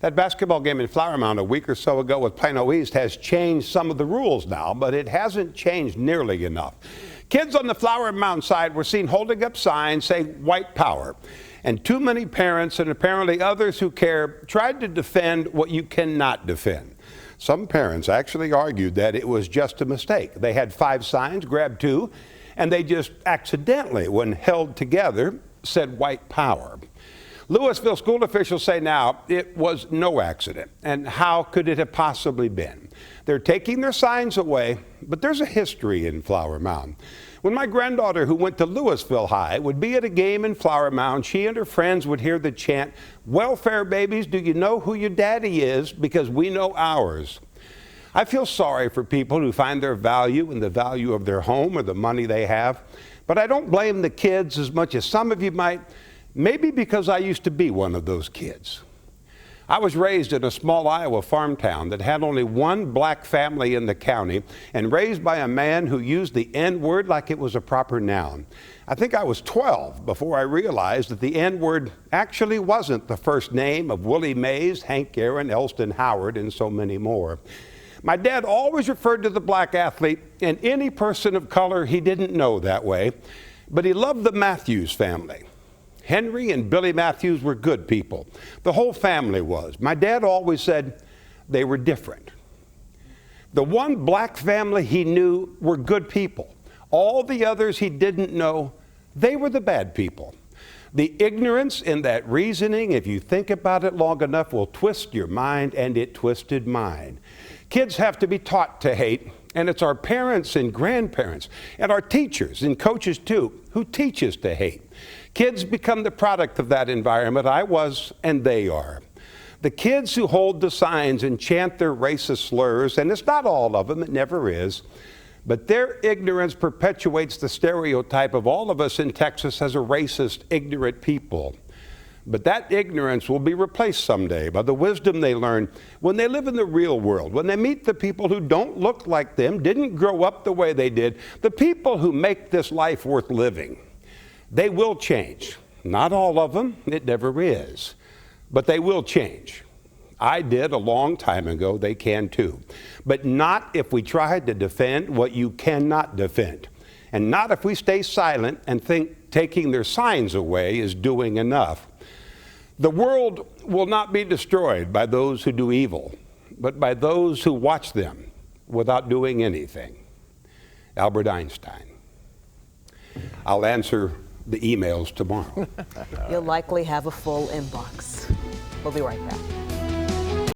That basketball game in Flower Mound a week or so ago with Plano East has changed some of the rules now, but it hasn't changed nearly enough. Kids on the Flower Mound side were seen holding up signs saying white power. And too many parents and apparently others who care tried to defend what you cannot defend. Some parents actually argued that it was just a mistake. They had 5 signs, grabbed 2, and they just accidentally, when held together, said white power. Louisville school officials say now it was no accident, and how could it have possibly been? They're taking their signs away, but there's a history in Flower Mound. When my granddaughter, who went to Louisville High, would be at a game in Flower Mound, she and her friends would hear the chant, "Welfare babies, do you know who your daddy is? Because we know ours." I feel sorry for people who find their value in the value of their home or the money they have, but I don't blame the kids as much as some of you might. Maybe because I used to be one of those kids. I was raised in a small Iowa farm town that had only one black family in the county and raised by a man who used the N-word like it was a proper noun. I think I was 12 before I realized that the N-word actually wasn't the first name of Willie Mays, Hank Aaron, Elston Howard, and so many more. My dad always referred to the black athlete and any person of color he didn't know that way, but he loved the Matthews family. Henry and Billy Matthews were good people. The whole family was. My dad always said they were different. The one black family he knew were good people. All the others he didn't know, they were the bad people. The ignorance in that reasoning, if you think about it long enough, will twist your mind, and it twisted mine. Kids have to be taught to hate, and it's our parents and grandparents and our teachers and coaches too who teach us to hate. Kids become the product of that environment. I was, and they are. The kids who hold the signs and chant their racist slurs, and it's not all of them, it never is, but their ignorance perpetuates the stereotype of all of us in Texas as a racist, ignorant people. But that ignorance will be replaced someday by the wisdom they learn when they live in the real world, when they meet the people who don't look like them, didn't grow up the way they did, the people who make this life worth living. They will change. Not all of them, it never is, but they will change. I did a long time ago, they can too. But not if we try to defend what you cannot defend. And not if we stay silent and think taking their signs away is doing enough. The world will not be destroyed by those who do evil, but by those who watch them without doing anything. Albert Einstein. I'll answer the emails tomorrow. You'll likely have a full inbox. We'll be right back.